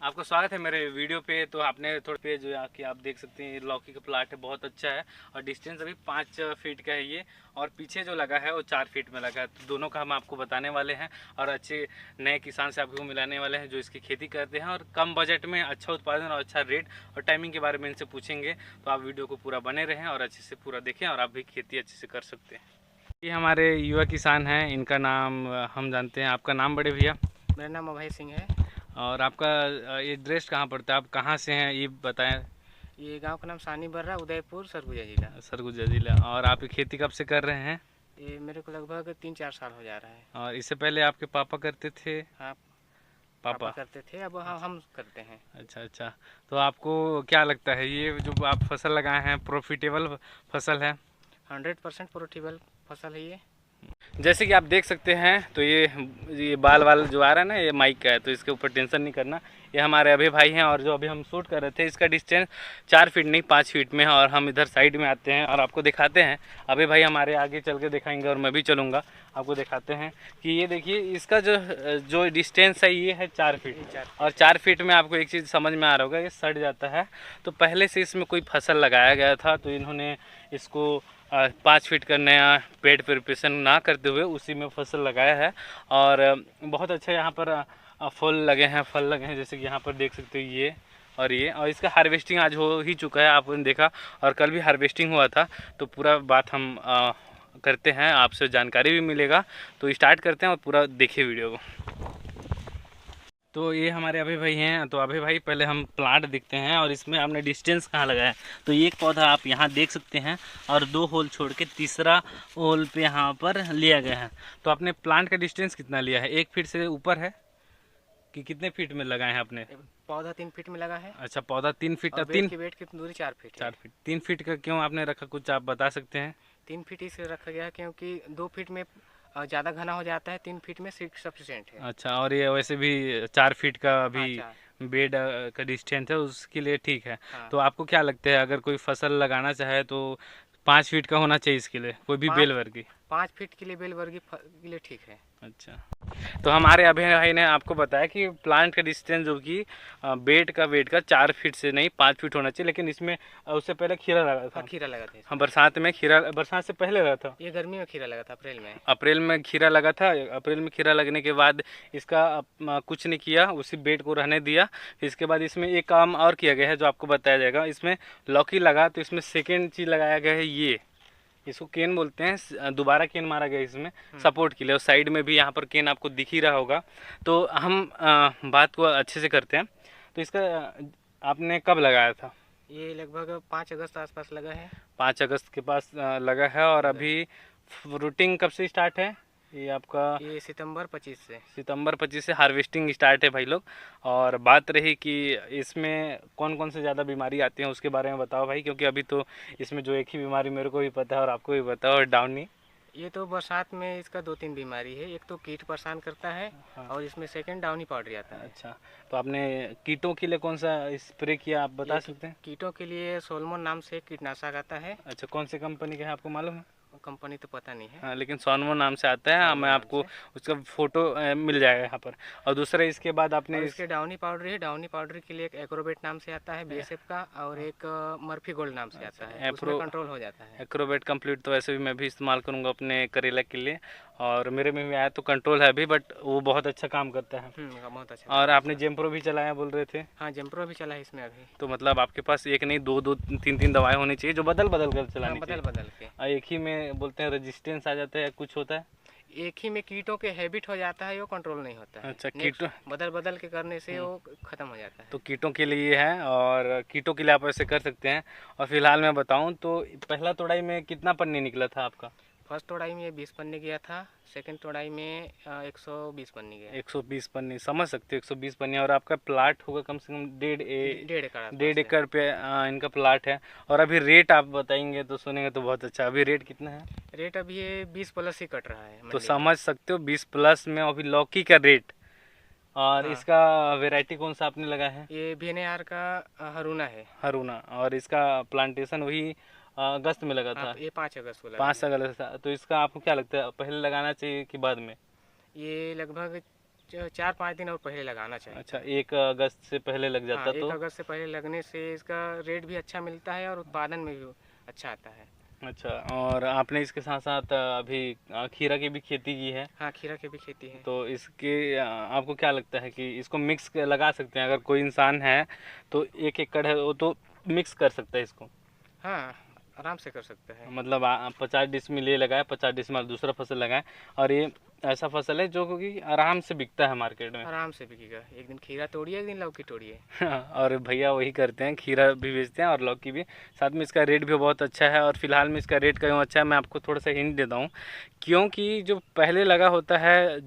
आपका स्वागत है मेरे वीडियो पे। तो आपने थोड़े पे जो कि आप देख सकते हैं लौकी का प्लाट है, बहुत अच्छा है और डिस्टेंस अभी 5 फीट का है ये, और पीछे जो लगा है वो 4 फीट में लगा है। तो दोनों का हम आपको बताने वाले हैं और अच्छे नए किसान से आपको मिलाने वाले हैं जो इसकी खेती करते हैं और कम बजट में अच्छा उत्पादन और अच्छा रेट और टाइमिंग के बारे में इनसे पूछेंगे। तो आप वीडियो को पूरा बने रहें और अच्छे से पूरा देखें और आप भी खेती अच्छे से कर सकते हैं। ये हमारे युवा किसान हैं, इनका नाम हम जानते हैं। आपका नाम बड़े भैया? मेरा नाम अभय सिंह है। और आपका एड्रेस कहाँ पड़ता है, आप कहाँ से हैं ये बताएं। ये गांव का नाम सानी बर्रा, उदयपुर, सरगुजा जिला। सरगुजा जिला। और आप खेती कब से कर रहे हैं? ये मेरे को लगभग 3-4 साल हो जा रहा है। और इससे पहले आपके पापा करते थे? हाँ, पापा पापा। करते थे, अब हम करते हैं। अच्छा अच्छा। तो आपको क्या लगता है ये जो आप फसल लगाए हैं प्रॉफिटेबल फसल है? 100% प्रोफिटेबल फसल है ये। जैसे कि आप देख सकते हैं तो ये बाल वाल जो आ रहा है ना, ये माइक का है, तो इसके ऊपर टेंशन नहीं करना। ये हमारे अभय भाई हैं और जो अभी हम शूट कर रहे थे इसका डिस्टेंस 4 फीट नहीं 5 फीट में है। और हम इधर साइड में आते हैं और आपको दिखाते हैं। अभय भाई हमारे आगे चल के दिखाएंगे और मैं भी चलूँगा, आपको दिखाते हैं कि ये देखिए इसका जो जो डिस्टेंस है ये है 4 फीट। और 4 फीट में आपको एक चीज़ समझ में आ रहा होगा, ये सड़ जाता है। तो पहले से इसमें कोई फसल लगाया गया था तो इन्होंने इसको 5 फीट का नया पेड़ प्रिपरेशन ना करते हुए उसी में फसल लगाया है। और बहुत अच्छा यहाँ पर फूल लगे हैं, फल लगे हैं, जैसे कि यहाँ पर देख सकते हो ये और ये। और इसका हार्वेस्टिंग आज हो ही चुका है, आपने देखा, और कल भी हार्वेस्टिंग हुआ था। तो पूरा बात हम करते हैं, आपसे जानकारी भी मिलेगा। तो स्टार्ट करते हैं और पूरा देखिए वीडियो को। तो ये हमारे अभय भाई हैं। तो अभय भाई पहले हम प्लांट दिखते हैं और इसमें आपने डिस्टेंस कहाँ लगाया है। तो एक पौधा आप यहाँ देख सकते हैं और 2 होल छोड़ के तीसरा होल पे यहाँ पर लिया गया है। तो आपने प्लांट का डिस्टेंस कितना लिया है? 1 फीट से ऊपर है कि कितने फीट में लगाए हैं आपने? पौधा 3 फीट में लगा है अच्छा, पौधा 3 फीट और तीन बेड की दूरी 4 फीट है। 4 फीट 3 फीट का क्यों आपने रखा, कुछ आप बता सकते हैं? 3 फीट इसलिए रखा गया है क्योंकि 2 फीट में ज़्यादा घना हो जाता है, 3 फीट में सफिशिएंट है। अच्छा, और ये वैसे भी 4 फीट का हाँ, अभी 4। बेड का डिस्टेंस है, उसके लिए ठीक है। हाँ, तो आपको क्या लगता है अगर कोई फसल लगाना चाहे तो 5 फीट का होना चाहिए इसके लिए, कोई भी बेल 5 वर्गी? 5 फीट के लिए बेल वर्गी के लिए ठीक है। अच्छा। तो हमारे अभय भाई ने आपको बताया कि प्लांट का डिस्टेंस जो कि बेड का वेट का 4 फीट से नहीं 5 फीट होना चाहिए। लेकिन इसमें उससे पहले खीरा लगा हाँ, था। खीरा लगा था हाँ, इसमें। बरसात में खीरा, बरसात से पहले लगा था। ये गर्मी में खीरा लगा था, अप्रैल में। अप्रैल में खीरा लगा था। अप्रैल में खीरा लगने के बाद इसका कुछ नहीं किया, उसी बेड को रहने दिया। फिर इसके बाद इसमें एक काम और किया गया है जो आपको बताया जाएगा। इसमें लौकी लगा तो इसमें सेकेंड चीज़ लगाया गया है, ये इसको केन बोलते हैं। दोबारा केन मारा गया इसमें सपोर्ट के लिए, और साइड में भी यहाँ पर केन आपको दिख ही रहा होगा। तो हम बात को अच्छे से करते हैं। तो इसका आपने कब लगाया था? ये लगभग 5 अगस्त आसपास लगा है। 5 अगस्त के पास लगा है। और अभी फ्रूटिंग कब से स्टार्ट है ये आपका? ये सितंबर 25 से। सितंबर 25 से हार्वेस्टिंग स्टार्ट है भाई लोग। और बात रही कि इसमें कौन कौन से ज़्यादा बीमारी आती हैं उसके बारे में बताओ भाई, क्योंकि अभी तो इसमें जो एक ही बीमारी मेरे को भी पता है और आपको भी पता है, और डाउनी। ये तो बरसात में इसका 2-3 बीमारी है। एक तो कीट परेशान करता है हाँ। और इसमें सेकंड डाउनी पाउडर आता है। अच्छा, तो आपने कीटों के लिए कौन सा स्प्रे किया, आप बता सकते हैं? कीटों के लिए सोलमोन नाम से कीटनाशक आता है। अच्छा, कौन सी कंपनी का है आपको मालूम है? कंपनी तो पता नहीं है। हाँ, लेकिन सोनमो नाम से आता है। सोलमो मैं नाम आपको से। उसका फोटो मिल जाएगा यहाँ पर। और दूसरा इसके बाद आपने और इसके डाउनी पाउडर है। डाउनी पाउडर के लिए एक एग्रोवेट नाम से आता है बीएसएफ का, और एक मर्फी गोल्ड नाम से आता है, उसमें कंट्रोल हो जाता है। एक्रोबेट कंप्लीट तो वैसे भी मैं भी इस्तेमाल करूँगा अपने करेला के लिए, और मेरे में भी आया तो कंट्रोल है अभी, बट वो बहुत अच्छा काम करता है। बहुत अच्छा। और आपने जेम्प्रो भी चलाया बोल रहे थे? हाँ, जेम्प्रो भी चला है इसमें अभी। तो मतलब आपके पास एक नहीं दो दो तीन तीन दवाएं होनी चाहिए जो बदल बदल कर चलानी बदल चाहिए। बदल के। एक ही में बोलते हैं रेजिस्टेंस आ जाता है या कुछ होता है? एक ही में कीटों के हैबिट हो जाता है, वो कंट्रोल नहीं होता है। अच्छा, Next, कीटों। बदल बदल के करने से वो खत्म हो जाता है। तो कीटों के लिए ये है, और कीटों के लिए आप ऐसे कर सकते हैं। और फिलहाल मैं बताऊं तो पहला तोड़ाई में कितना पन्नी निकला था आपका? फर्स्ट तोड़ाई में 20 पन्ने गया था। सेकंड तोड़ाई में 120 पन्ने गया। 120 पन्नी, समझ सकते हो 120 पन्नी। और आपका प्लाट होगा कम से कम 1.5 एकड़। 1.5 एकड़ पे इनका प्लाट है। और अभी रेट आप बताएंगे तो सुनेंगे तो बहुत अच्छा। अभी रेट कितना है? रेट अभी ये 20 प्लस ही कट रहा है तो मंडी में। समझ सकते हो 20 प्लस में अभी लौकी का रेट। और हाँ। इसका वैरायटी कौन सा आपने लगा है? ये VNAR का हरुना है। हरुना। और इसका प्लांटेशन वही अगस्त में लगा था? ये 5 अगस्त को लगा 5 है। अगस्त था। तो इसका आपको क्या लगता है पहले लगाना चाहिए कि बाद में? ये लगभग 4-5 दिन और पहले लगाना चाहिए। अच्छा, 1 अगस्त से पहले लग जाता हाँ, तो 1 अगस्त से पहले लगने से इसका रेट भी अच्छा मिलता है और उत्पादन में भी अच्छा आता है। अच्छा। और आपने इसके साथ साथ अभी खीरा की भी खेती की है, हाँ, खीरा की भी खेती है। तो इसके आपको क्या लगता है कि इसको लगा सकते हैं? अगर कोई इंसान है तो 1 एकड़ है वो तो मिक्स कर सकता है इसको? हाँ, आराम से कर सकते हैं। मतलब 50 डिसमिल ये लगाए, 50 डिसमिल दूसरा फसल लगाए, और ये ऐसा फसल है जो कि आराम से बिकता है मार्केट में। आराम से बिकेगा। एक दिन खीरा तोड़िए, एक दिन लौकी तोड़िए। और भैया वही करते हैं, खीरा भी बेचते हैं और लौकी भी। साथ में इसका रेट भी बहुत अच्छा है, और फिलहाल में इसका रेट क्यों अच्छा है मैं आपको थोड़ा सा हिंट देता हूँ। क्योंकि जो पहले लगा होता है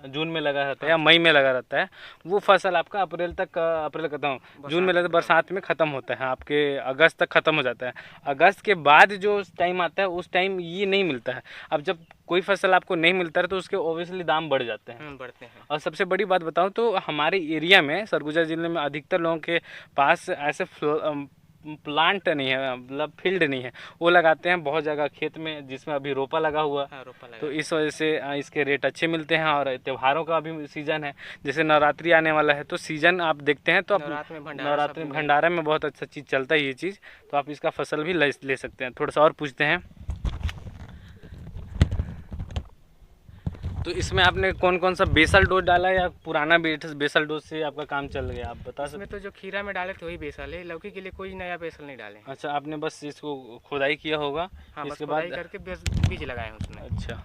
जून में लगा रहता है या मई में लगा रहता है, वो फसल आपका अप्रैल खत्म, जून में लगा बरसात में ख़त्म होता है, आपके अगस्त तक ख़त्म हो जाता है। अगस्त के बाद जो टाइम आता है उस टाइम ये नहीं मिलता है। अब जब कोई फसल आपको नहीं मिलता है तो उसके ओबियसली दाम बढ़ जाते हैं। बढ़ते हैं। और सबसे बड़ी बात बताऊं तो हमारे एरिया में, सरगुजा ज़िले में अधिकतर लोगों के पास ऐसे प्लांट नहीं है, मतलब फील्ड नहीं है, वो लगाते हैं बहुत जगह खेत में जिसमें अभी रोपा लगा हुआ। हाँ, रोपा लगा। तो इस वजह से इसके रेट अच्छे मिलते हैं। और त्योहारों का अभी सीज़न है, जैसे नवरात्रि आने वाला है, तो सीज़न आप देखते हैं तो आप नवरात्रि में भंडारा में बहुत अच्छा चीज़ चलता है ये चीज़, तो आप इसका फसल भी ले सकते हैं। थोड़ा सा और पूछते हैं, तो इसमें आपने कौन कौन सा बेसल डोज डाला है या पुराना बेसल डोज से आपका काम चल गया, आप बता सकते हैं? इसमें तो जो खीरा में डाले थे वही बेसल है, लौकी के लिए कोई नया बेसल नहीं डाले। अच्छा, आपने बस इसको खुदाई किया होगा? हाँ, इसके बस बाद खुदाई करके बीज लगाए हैं उसमें। अच्छा,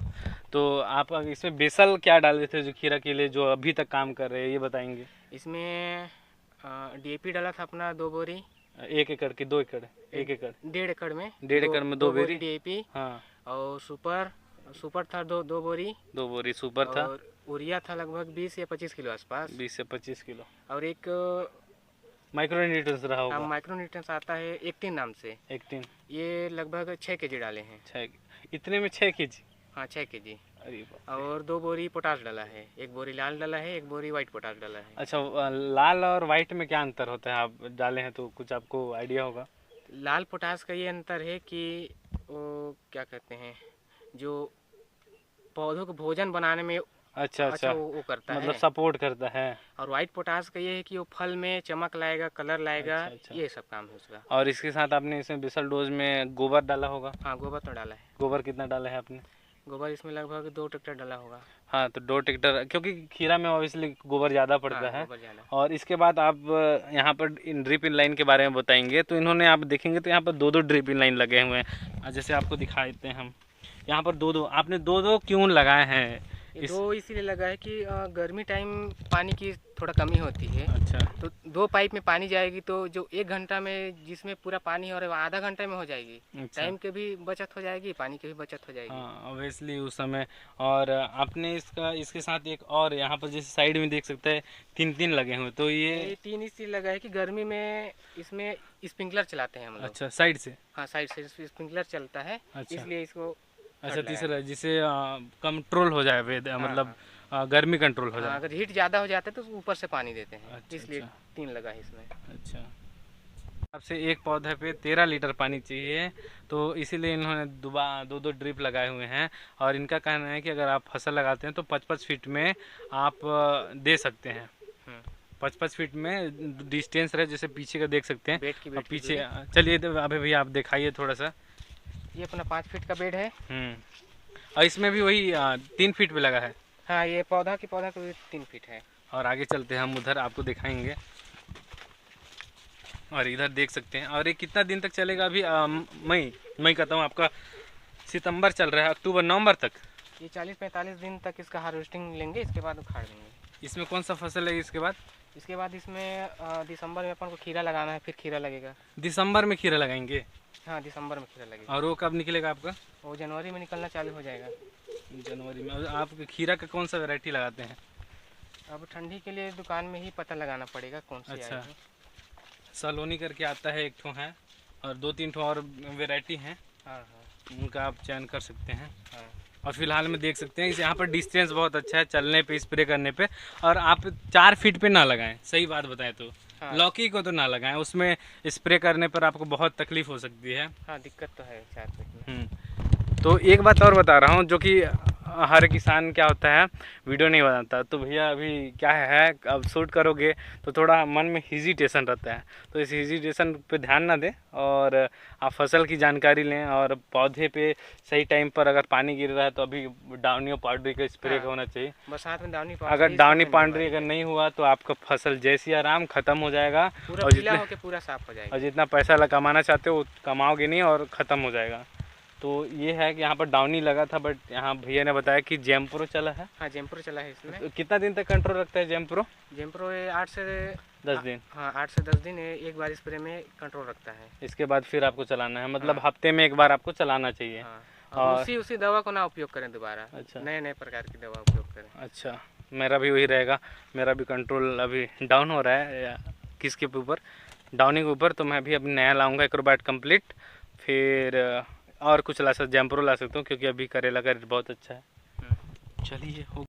तो आप इसमें बेसल क्या डाले थे जो खीरा के लिए, जो अभी तक काम कर रहे हैं, ये बताएंगे? इसमें DAP डाला था अपना 2 बोरी। 1 एकड़ की 2 एकड़? 1 एकड़ 1.5 एकड़ में 1.5 एकड़ में 2 बोरी DAP। हाँ, और सुपर था 2 बोरी। 2 बोरी सुपर था। और यूरिया था लगभग 20 या 25 किलो आसपास। 20 से 25 किलो। और एक माइक्रोन्यूट्रिएंट्स रहा होगा? माइक्रोन्यूट्रिएंट्स आता है एक्टिन नाम से। एक्टिन, ये लगभग 6 kg डाले हैं। 6, इतने में 6 केजी? हाँ, 6 kg। अरे बाप। और 2 बोरी पोटाश डाला है, 1 बोरी लाल डाला है, 1 बोरी वाइट पोटाश डाला है। अच्छा, लाल और वाइट में क्या अंतर होता है? आप डाले हैं तो कुछ आपको आइडिया होगा? लाल पोटाश का ये अंतर है कि वो क्या कहते हैं, जो पौधों को भोजन बनाने में अच्छा, वो करता मतलब है, सपोर्ट करता है। और वाइट पोटाश का ये है कि वो फल में चमक लाएगा, कलर लाएगा। अच्छा। ये सब काम है उसका। और इसके साथ आपने इसमें बेसल डोज में गोबर डाला होगा? हाँ, गोबर तो डाला है। गोबर कितना डाला है आपने? गोबर इसमें लगभग 2 ट्रैक्टर डाला होगा। हाँ, तो 2 ट्रैक्टर, क्योंकि खीरा में ऑब्वियसली गोबर ज़्यादा पड़ता है। गोबर ज़्यादा। और इसके बाद आप यहाँ पर इन ड्रिप इन लाइन के बारे में बताएंगे, तो इन्होंने, आप देखेंगे तो यहाँ पर 2-2 ड्रिप इन लाइन लगे हुए हैं। जैसे आपको दिखा देते हैं हम, यहाँ पर 2-2 आपने 2-2 क्यों लगाए हैं? दो इसीलिए लगा है कि गर्मी टाइम पानी की थोड़ा कमी होती है। अच्छा, तो 2 पाइप में पानी जाएगी तो जो 1 घंटा में जिसमें पूरा पानी हो रहा है आधा घंटे में हो जाएगी। अच्छा। टाइम के भी बचत हो जाएगी, पानी की भी बचत हो जाएगी। हाँ, ऑब्वियसली उस समय। और आपने इसके साथ एक और यहाँ पर जैसे साइड में देख सकते हैं 3-3 लगे हुए, तो ये 3 इसलिए लगा है कि गर्मी में इसमें स्प्रिंकलर चलाते हैं हम लोग। अच्छा, साइड से? हाँ, साइड से स्प्रिंकलर चलता है। अच्छा। इसलिए इसको अच्छा, तीसरा जिसे कंट्रोल हो जाए मतलब गर्मी कंट्रोल हो जाए। अगर हीट ज़्यादा हो जाता है तो ऊपर से पानी देते हैं। अच्छा, इसलिए अच्छा। 3 लगा है इसमें। अच्छा, आपसे एक पौधे पे 13 लीटर पानी चाहिए, तो इसीलिए इन्होंने 2-2 ड्रिप लगाए हुए हैं। और इनका कहना है कि अगर आप फसल लगाते हैं तो 55 फीट में आप दे सकते हैं। 55 फीट में डिस्टेंस रहे, जैसे पीछे का देख सकते हैं। बेड की पीछे चलिए अभी भैया आप दिखाइए थोड़ा सा। ये अपना 5 फीट का बेड है। और इसमें भी वही 3 फीट पे लगा है? हाँ, ये पौधा को 3 फीट है। और आगे चलते हैं हम, उधर आपको दिखाएंगे। और इधर देख सकते हैं। और ये कितना दिन तक चलेगा? अभी मई खत्म, आपका सितंबर चल रहा है, अक्टूबर नवंबर तक ये 40-45 दिन तक इसका हार्वेस्टिंग लेंगे, इसके बाद उखाड़ देंगे। इसमें कौन सा फसल है इसके बाद? इसके बाद इसमें दिसंबर में अपन को खीरा लगाना है, फिर खीरा लगेगा। दिसंबर में खीरा लगाएंगे? हाँ, दिसंबर में खीरा लगेगा। और वो कब निकलेगा आपका? वो जनवरी में निकलना चालू हो जाएगा। जनवरी में। और आप खीरा का कौन सा वैरायटी लगाते हैं? अब ठंडी के लिए दुकान में ही पता लगाना पड़ेगा कौन सी अच्छा, आएगी। सलोनी करके आता है, एक ठो है, और 2-3 ठो और वैरायटी हैं। हाँ, उनका आप चयन कर सकते हैं। हाँ। और फिलहाल में देख सकते हैं इस यहाँ पर डिस्टेंस बहुत अच्छा है चलने पे, स्प्रे करने पे। और आप 4 फीट पे ना लगाएं, सही बात बताएं तो। हाँ। लौकी को तो ना लगाएं, उसमें स्प्रे करने पर आपको बहुत तकलीफ हो सकती है। हाँ, दिक्कत तो है 4 फीट में। तो एक बात और बता रहा हूँ, जो कि हर किसान क्या होता है वीडियो नहीं बनाता, तो भैया अभी क्या है अब शूट करोगे तो थोड़ा मन में हेजिटेशन रहता है, तो इस हेजिटेशन पे ध्यान ना दें और आप फसल की जानकारी लें। और पौधे पे सही टाइम पर अगर पानी गिर रहा है तो अभी डाउनी पाउडरी का स्प्रे होना चाहिए। बरसात में डाउनी अगर डाउनी पाउडरी अगर नहीं हुआ तो आपका फसल जैसी आराम खत्म हो जाएगा और पूरा साफ हो जाएगा, और जितना पैसा कमाना चाहते हो कमाओगे नहीं और ख़त्म हो जाएगा। तो ये है कि यहाँ पर डाउनी लगा था, बट यहाँ भैया ने बताया कि जेम्प्रो चला है। हाँ जेम्प्रो चला है इसमें। तो कितना दिन तक कंट्रोल रखता है जेम्प्रो? जेम्प्रो 8 से 10 दिन। हाँ 8 से 10 दिन एक बार स्प्रे में कंट्रोल रखता है। इसके बाद फिर आपको चलाना है, मतलब हफ्ते में एक बार आपको चलाना चाहिए। हाँ। और उसी दवा को ना उपयोग करें दोबारा। अच्छा, नए प्रकार की दवा उपयोग करें। अच्छा, मेरा भी वही रहेगा। मेरा भी कंट्रोल अभी डाउन हो रहा है, किसके ऊपर? डाउनी के ऊपर। तो मैं भी अभी नया लाऊंगा एक्रोबैट कंप्लीट, फिर और कुछ ला सकता, जेम्प्रो ला सकता हूँ क्योंकि अभी करेला का रेट बहुत अच्छा है। चलिए।